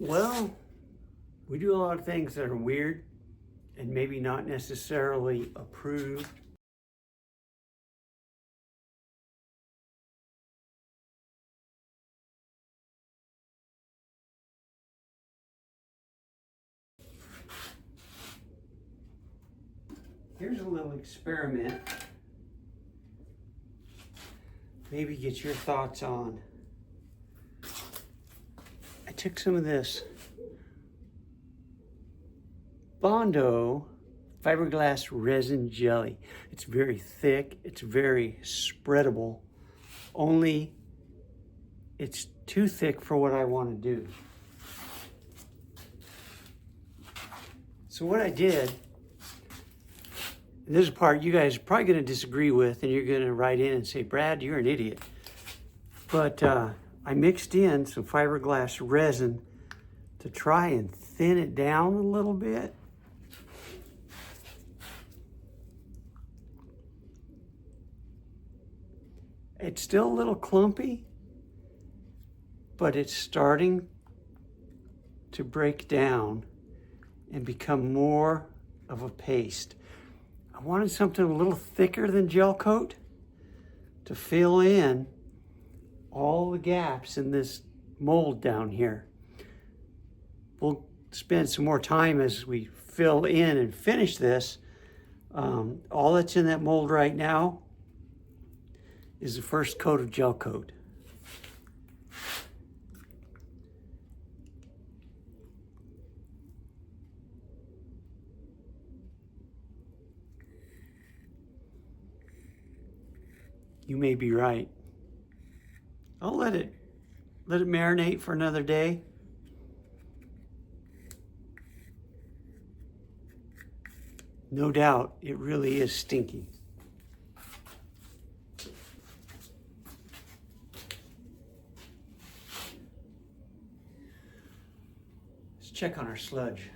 Well, we do a lot of things that are weird and maybe not necessarily approved. Here's a little experiment. Maybe get your thoughts on. I took some of this Bondo fiberglass resin jelly. It's very thick, it's very spreadable, only it's too thick for what I want to do. So what I did, and this is a part you guys are probably going to disagree with, and you're going to write in and say, Brad, you're an idiot. But I mixed in some fiberglass resin to try and thin it down a little bit. It's still a little clumpy, but it's starting to break down and become more of a paste. I wanted something a little thicker than gel coat to fill in all the gaps in this mold down here. We'll spend some more time as we fill in and finish this. All that's in that mold right now is the first coat of gel coat. You may be right. I'll let it marinate for another day. No doubt, it really is stinky. Let's check on our sludge.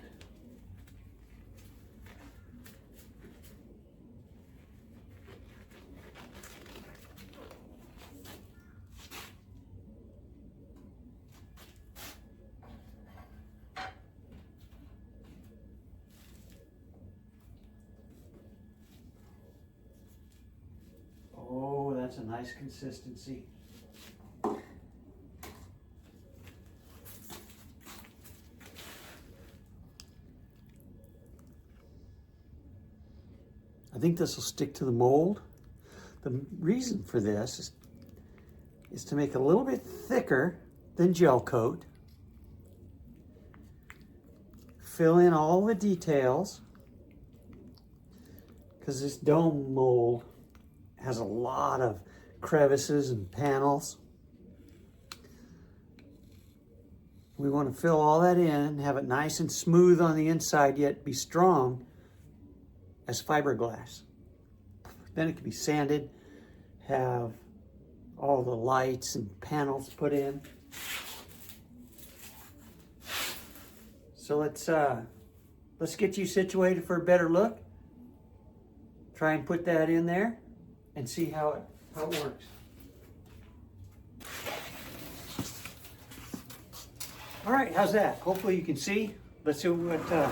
Oh, that's a nice consistency. I think this will stick to the mold. The reason for this is to make it a little bit thicker than gel coat. Fill in all the details, because this dome mold has a lot of crevices and panels. We want to fill all that in, have it nice and smooth on the inside, yet be strong as fiberglass. Then it can be sanded, have all the lights and panels put in. So let's get you situated for a better look. Try and put that in there and see how it works. All right, how's that? Hopefully you can see. Let's see what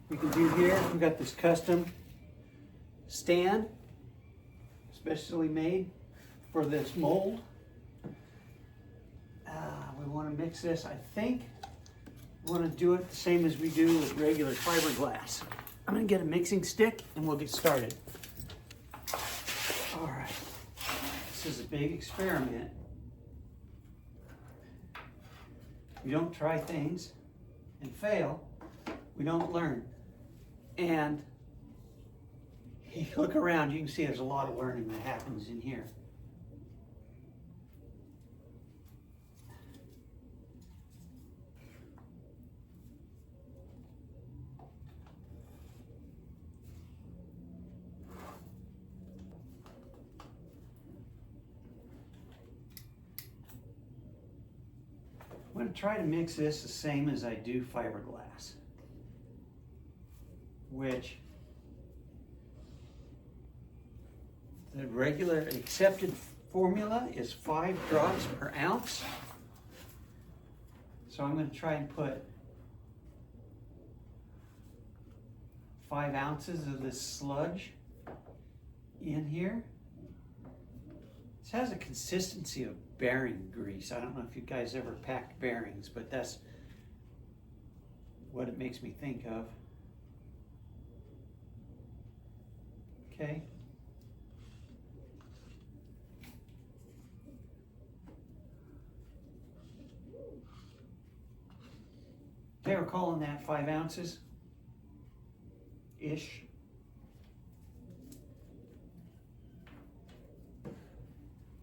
we can do here. We've got this custom stand, specially made for this mold. We want to mix this. I think we want to do it the same as we do with regular fiberglass. I'm going to get a mixing stick and we'll get started. All right, this is a big experiment. We don't try things and fail, we don't learn. And you look around, you can see there's a lot of learning that happens in here. I'm going to try to mix this the same as I do fiberglass, which the regular accepted formula is 5 drops per ounce. So I'm going to try and put 5 ounces of this sludge in here. This has a consistency of bearing grease. I don't know if you guys ever packed bearings, but that's what it makes me think of. Okay. Okay, we're calling that 5 ounces-ish.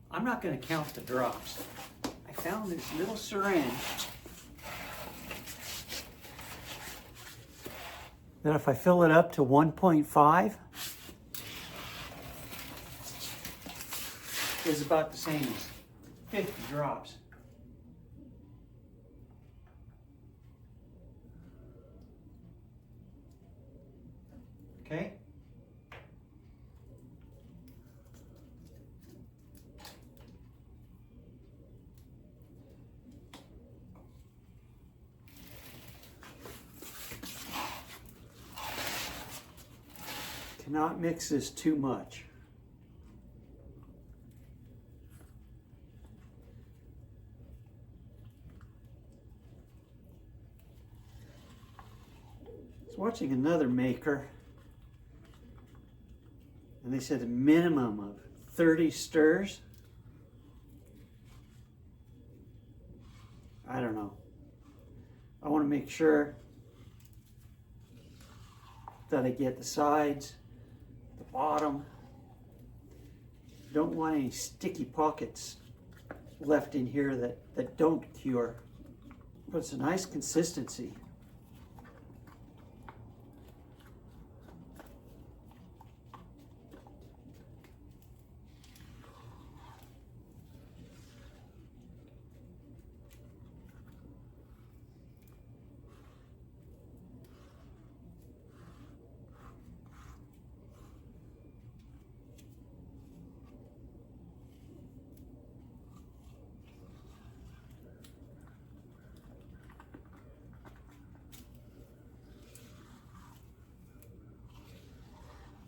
I'm not going to count the drops. I found this little syringe that if I fill it up to 1.5 is about the same as 50 drops. Okay? Cannot mix this too much. I was watching another maker, and they said a minimum of 30 stirs. I don't know. I want to make sure that I get the sides, the bottom. Don't want any sticky pockets left in here that don't cure. But it's a nice consistency.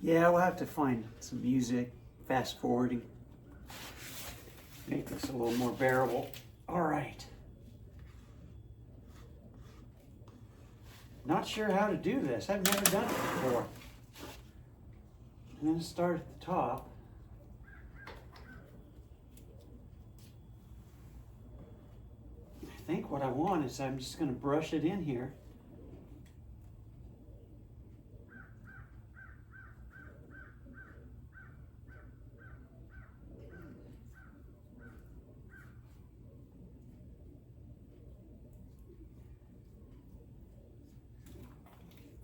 Yeah, we'll have to find some music, fast forwarding, make this a little more bearable. All right. Not sure how to do this. I've never done it before. I'm going to start at the top. I think what I want is I'm just going to brush it in here.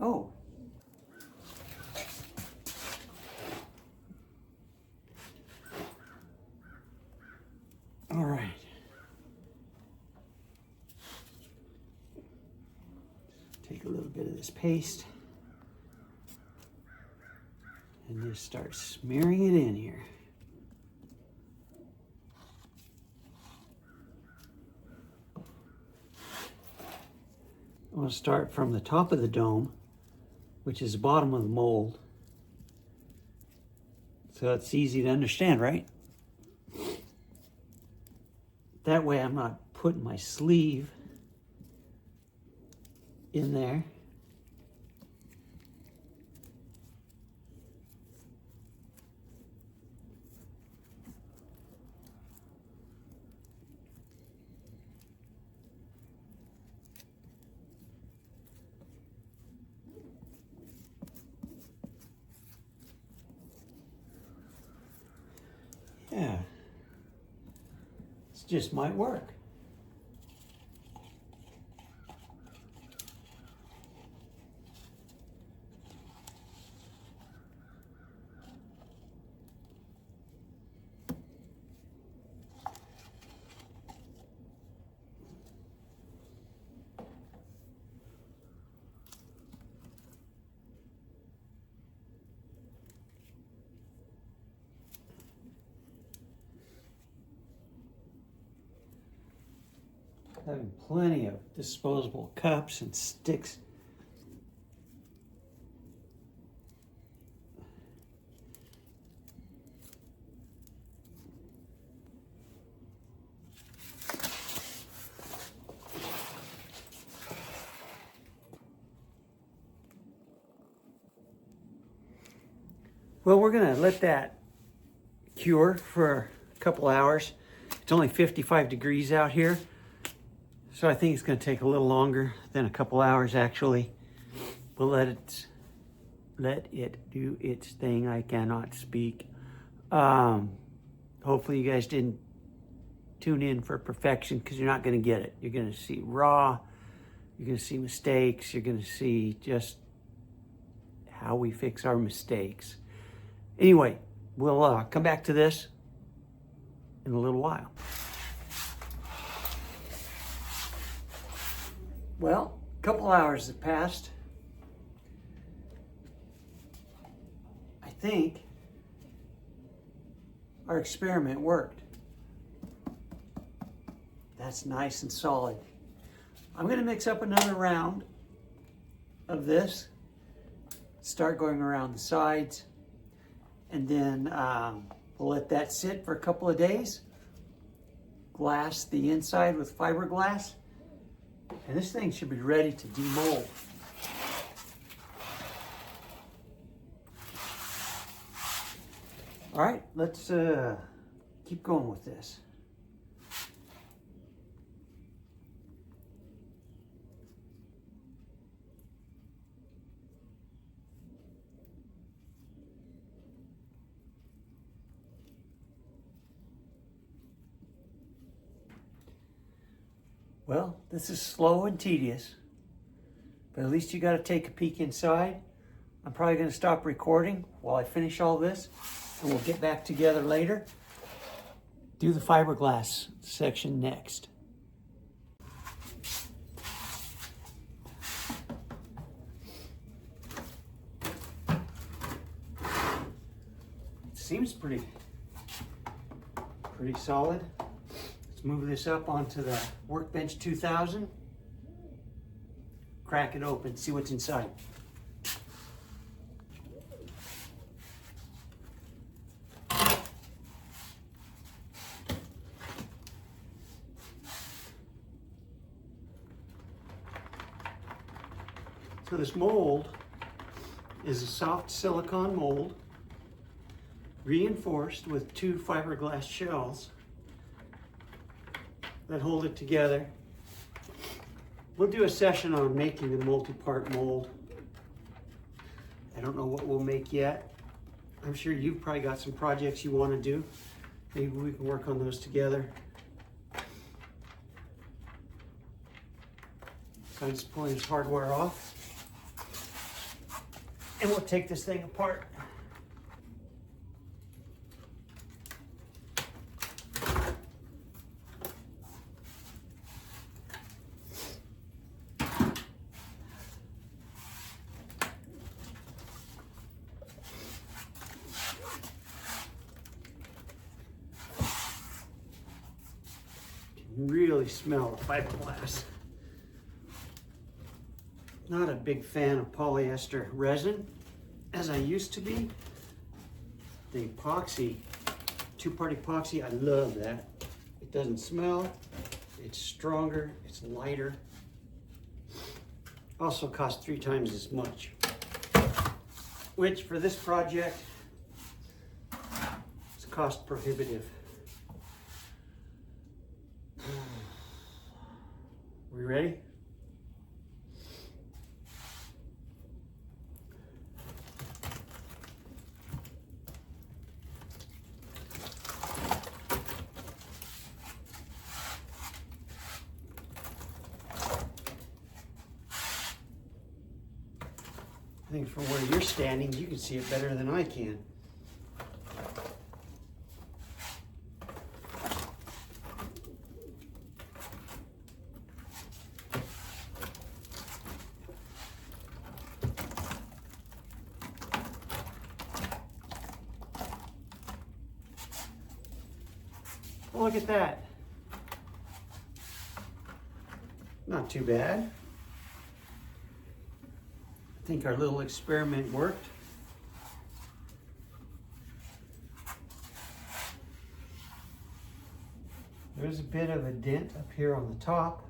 Oh. All right. Take a little bit of this paste and just start smearing it in here. I'm going to start from the top of the dome, which is the bottom of the mold. So it's easy to understand, right? That way I'm not putting my sleeve in there. Yeah, this just might work. having plenty of disposable cups and sticks. Well, we're gonna let that cure for a couple hours. It's only 55 degrees out here, so I think it's gonna take a little longer than a couple hours actually. We'll let it do its thing. I cannot speak. Hopefully you guys didn't tune in for perfection, because you're not gonna get it. You're gonna see raw, you're gonna see mistakes, you're gonna see just how we fix our mistakes. Anyway, we'll come back to this in a little while. Well, a couple hours have passed. I think our experiment worked. That's nice and solid. I'm going to mix up another round of this, start going around the sides, and then we'll let that sit for a couple of days. Glass the inside with fiberglass, and this thing should be ready to demold. All right, let's keep going with this. Well, this is slow and tedious, but at least you got to take a peek inside. I'm probably going to stop recording while I finish all this, and we'll get back together later. Do the fiberglass section next. It seems pretty solid. Let's move this up onto the Workbench 2000. Crack it open, see what's inside. So this mold is a soft silicone mold, reinforced with 2 fiberglass shells that hold it together. We'll do a session on making the multi-part mold. I don't know what we'll make yet. I'm sure you've probably got some projects you want to do. Maybe we can work on those together. So I'm just pulling this hardware off, and we'll take this thing apart. Really smell the fiberglass. Not a big fan of polyester resin, as I used to be. The epoxy, 2-part epoxy, I love that. It doesn't smell, it's stronger, it's lighter. Also costs 3 times as much, which for this project is cost prohibitive. We ready? I think from where you're standing, you can see it better than I can. Look at that. Not too bad. I think our little experiment worked. There's a bit of a dent up here on the top.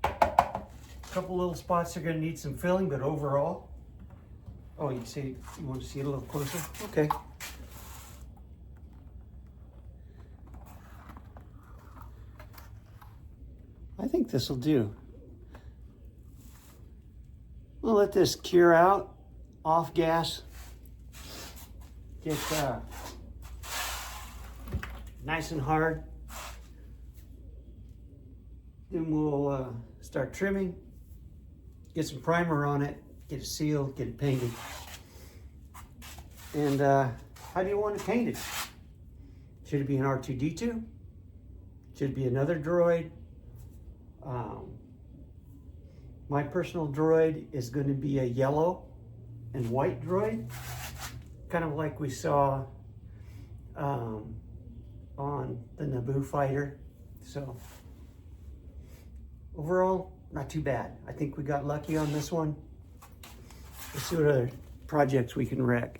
A couple little spots are going to need some filling, but overall, oh, you want to see it a little closer? Okay. I think this will do. We'll let this cure out, off gas, get nice and hard. Then we'll start trimming, get some primer on it, get it sealed, get it painted. And how do you want it painted? Should it be an R2-D2? Should it be another droid? My personal droid is going to be a yellow and white droid, kind of like we saw on the Naboo fighter. So overall, not too bad. I think we got lucky on this one. Let's see what other projects we can wreck.